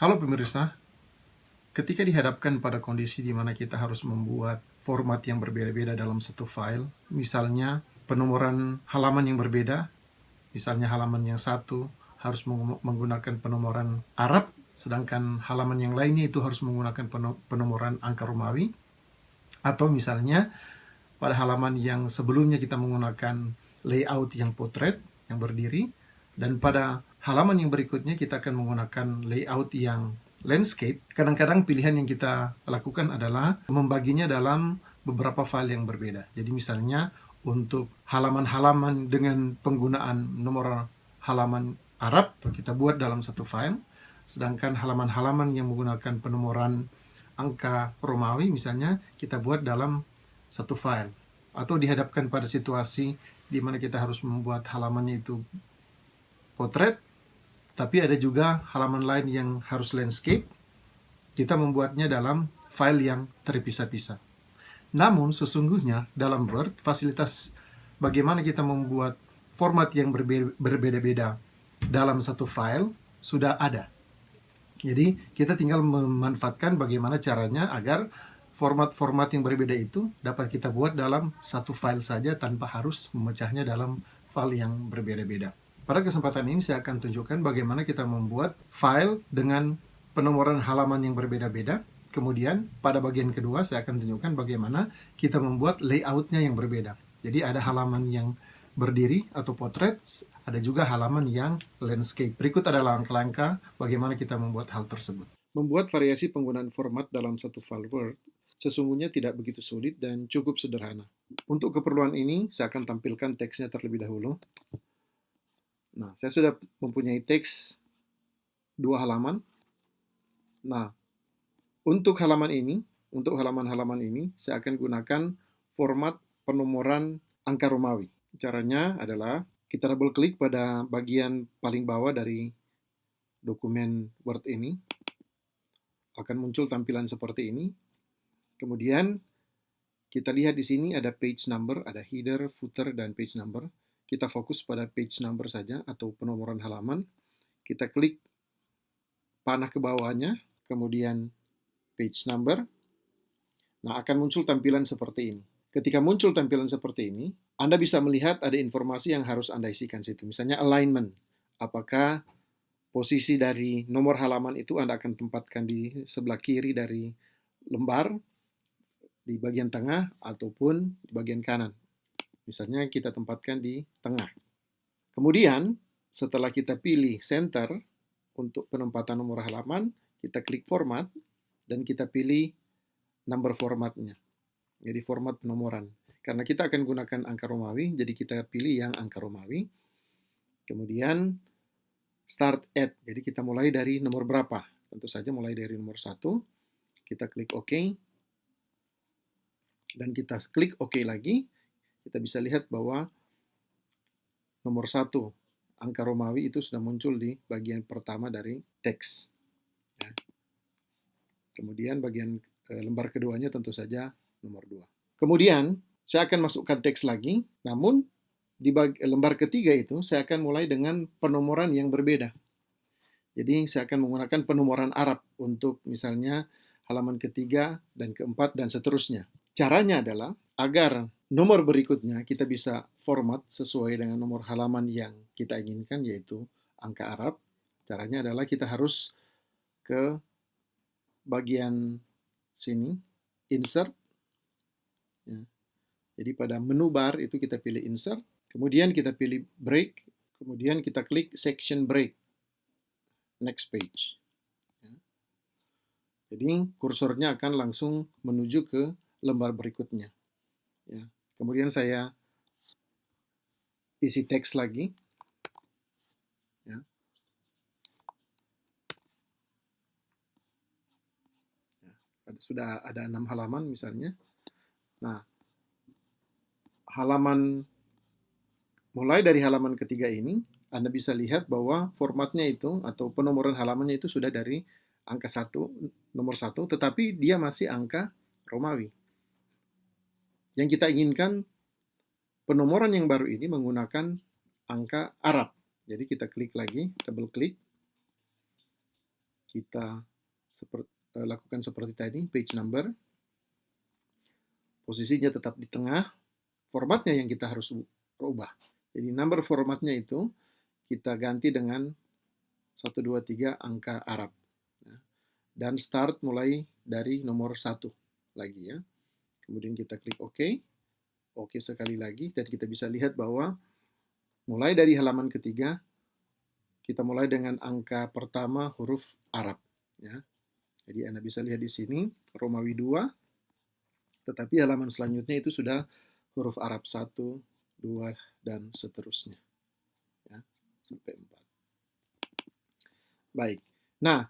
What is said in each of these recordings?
Halo pemirsa, ketika dihadapkan pada kondisi di mana kita harus membuat format yang berbeda-beda dalam satu file, misalnya penomoran halaman yang berbeda, misalnya halaman yang satu harus menggunakan penomoran Arab, sedangkan halaman yang lainnya itu harus menggunakan penomoran angka Romawi, atau misalnya pada halaman yang sebelumnya kita menggunakan layout yang potret, yang berdiri, dan pada halaman yang berikutnya kita akan menggunakan layout yang landscape. Kadang-kadang pilihan yang kita lakukan adalah membaginya dalam beberapa file yang berbeda. Jadi misalnya untuk halaman-halaman dengan penggunaan nomor halaman Arab, kita buat dalam satu file. Sedangkan halaman-halaman yang menggunakan penomoran angka Romawi misalnya kita buat dalam satu file, atau dihadapkan pada situasi di mana kita harus membuat halamannya itu potret, tapi ada juga halaman lain yang harus landscape, kita membuatnya dalam file yang terpisah-pisah. Namun sesungguhnya dalam Word, fasilitas bagaimana kita membuat format yang berbeda-beda dalam satu file sudah ada. Jadi kita tinggal memanfaatkan bagaimana caranya agar format-format yang berbeda itu dapat kita buat dalam satu file saja tanpa harus memecahnya dalam file yang berbeda-beda. Pada kesempatan ini saya akan tunjukkan bagaimana kita membuat file dengan penomoran halaman yang berbeda-beda. Kemudian pada bagian kedua saya akan tunjukkan bagaimana kita membuat layoutnya yang berbeda. Jadi ada halaman yang berdiri atau potret, ada juga halaman yang landscape. Berikut adalah langkah-langkah bagaimana kita membuat hal tersebut. Membuat variasi penggunaan format dalam satu file Word sesungguhnya tidak begitu sulit dan cukup sederhana. Untuk keperluan ini, saya akan tampilkan teksnya terlebih dahulu. Nah, saya sudah mempunyai teks 2 halaman. Nah, untuk halaman-halaman ini, saya akan gunakan format penomoran angka Romawi. Caranya adalah kita double klik pada bagian paling bawah dari dokumen Word ini. Akan muncul tampilan seperti ini. Kemudian kita lihat di sini ada page number, ada header, footer, dan page number. Kita fokus pada page number saja atau penomoran halaman. Kita klik panah ke bawahnya, kemudian page number. Nah, akan muncul tampilan seperti ini. Ketika muncul tampilan seperti ini, Anda bisa melihat ada informasi yang harus Anda isikan situ. Misalnya alignment. Apakah posisi dari nomor halaman itu Anda akan tempatkan di sebelah kiri dari lembar, di bagian tengah, ataupun di bagian kanan. Misalnya kita tempatkan di tengah. Kemudian, setelah kita pilih center untuk penempatan nomor halaman, kita klik format, dan kita pilih number formatnya. Jadi format penomoran. Karena kita akan gunakan angka Romawi, jadi kita pilih yang angka Romawi. Kemudian start at, jadi kita mulai dari nomor berapa? Tentu saja mulai dari nomor 1. Kita klik OK. Dan kita klik OK lagi. Kita bisa lihat bahwa nomor 1 angka Romawi itu sudah muncul di bagian pertama dari teks. Ya. Kemudian bagian lembar keduanya tentu saja nomor 2. Kemudian saya akan masukkan teks lagi, namun di lembar ketiga itu saya akan mulai dengan penomoran yang berbeda. Jadi saya akan menggunakan penomoran Arab untuk misalnya halaman ketiga dan keempat dan seterusnya. Caranya adalah agar nomor berikutnya kita bisa format sesuai dengan nomor halaman yang kita inginkan, yaitu angka Arab. Caranya adalah kita harus ke bagian sini, insert. Ya. Jadi pada menu bar itu kita pilih insert, kemudian kita pilih break, kemudian kita klik section break, next page. Ya. Jadi kursornya akan langsung menuju ke lembar berikutnya. Ya. Kemudian saya isi teks lagi. Ya. Sudah ada 6 halaman misalnya. Nah, mulai dari halaman ketiga ini, Anda bisa lihat bahwa formatnya itu atau penomoran halamannya itu sudah dari angka 1, nomor 1, tetapi dia masih angka Romawi. Yang kita inginkan penomoran yang baru ini menggunakan angka Arab. Jadi kita klik lagi, double klik. kita lakukan seperti tadi, page number, posisinya tetap di tengah, formatnya yang kita harus rubah. Jadi number formatnya itu kita ganti dengan 1, 2, 3 angka Arab. Dan start mulai dari nomor 1 lagi ya. Kemudian kita klik OK. OK sekali lagi, dan kita bisa lihat bahwa mulai dari halaman ketiga, kita mulai dengan angka pertama huruf Arab. Ya. Jadi Anda bisa lihat di sini, Romawi 2, tetapi halaman selanjutnya itu sudah huruf Arab 1, 2, dan seterusnya. Ya, sampai 4. Baik. Nah,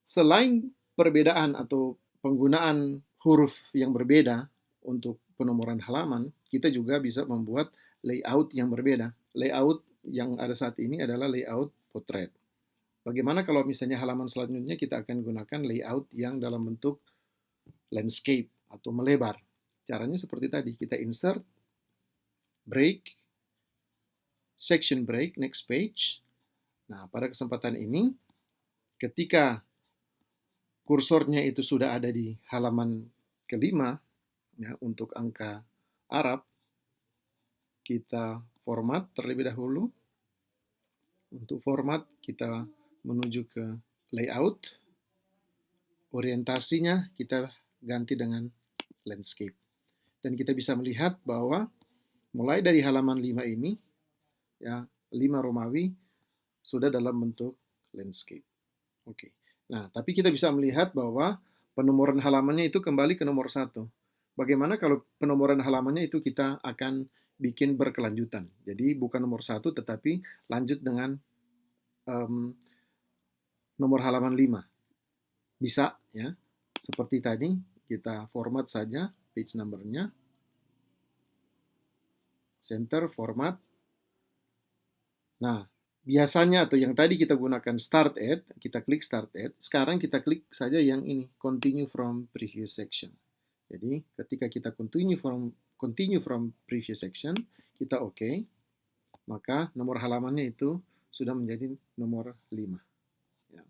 selain perbedaan atau penggunaan huruf yang berbeda untuk penomoran halaman, kita juga bisa membuat layout yang berbeda. Layout yang ada saat ini adalah layout portrait. Bagaimana kalau misalnya halaman selanjutnya kita akan gunakan layout yang dalam bentuk landscape atau melebar. Caranya seperti tadi, kita insert, break, section break, next page. Nah, pada kesempatan ini, ketika kursornya itu sudah ada di halaman kelima, ya, untuk angka Arab, kita format terlebih dahulu. Untuk format, kita menuju ke layout. Orientasinya kita ganti dengan landscape. Dan kita bisa melihat bahwa mulai dari halaman 5 ini, ya, 5 Romawi sudah dalam bentuk landscape. Oke. Nah, tapi kita bisa melihat bahwa penomoran halamannya itu kembali ke nomor 1. Bagaimana kalau penomoran halamannya itu kita akan bikin berkelanjutan. Jadi bukan nomor 1, tetapi lanjut dengan nomor halaman 5. Bisa, ya. Seperti tadi, kita format saja page number-nya. Center, format. Nah, biasanya atau yang tadi kita gunakan start at, kita klik start at, sekarang kita klik saja yang ini, continue from previous section. Jadi, ketika kita continue from previous section, kita OK, maka nomor halamannya itu sudah menjadi nomor 5. Ya.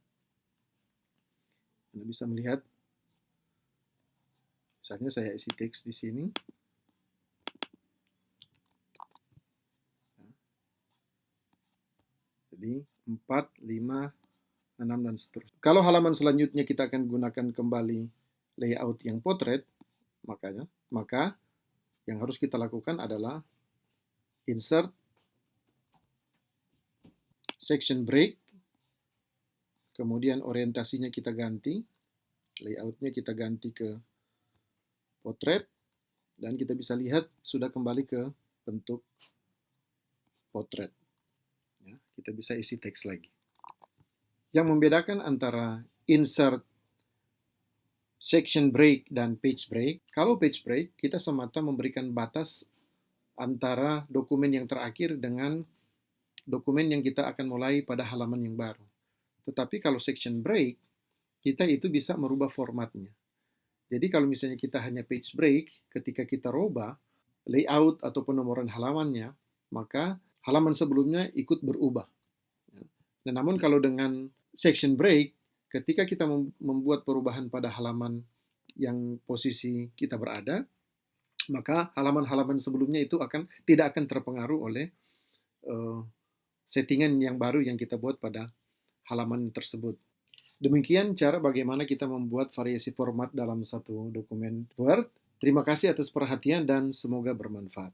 Anda bisa melihat, misalnya saya isi teks di sini. Jadi 4, 5, 6, dan seterusnya. Kalau halaman selanjutnya kita akan gunakan kembali layout yang portrait, maka yang harus kita lakukan adalah insert, section break, kemudian orientasinya kita ganti, layoutnya kita ganti ke portrait, dan kita bisa lihat sudah kembali ke bentuk portrait. Ya, kita bisa isi teks lagi. Yang membedakan antara insert, section break, dan page break, kalau page break kita semata memberikan batas antara dokumen yang terakhir dengan dokumen yang kita akan mulai pada halaman yang baru. Tetapi kalau section break, kita itu bisa merubah formatnya. Jadi kalau misalnya kita hanya page break, ketika kita rubah layout atau penomoran halamannya, maka halaman sebelumnya ikut berubah. Dan namun kalau dengan section break, ketika kita membuat perubahan pada halaman yang posisi kita berada, maka halaman-halaman sebelumnya itu tidak akan terpengaruh oleh settingan yang baru yang kita buat pada halaman tersebut. Demikian cara bagaimana kita membuat variasi format dalam satu dokumen Word. Terima kasih atas perhatian dan semoga bermanfaat.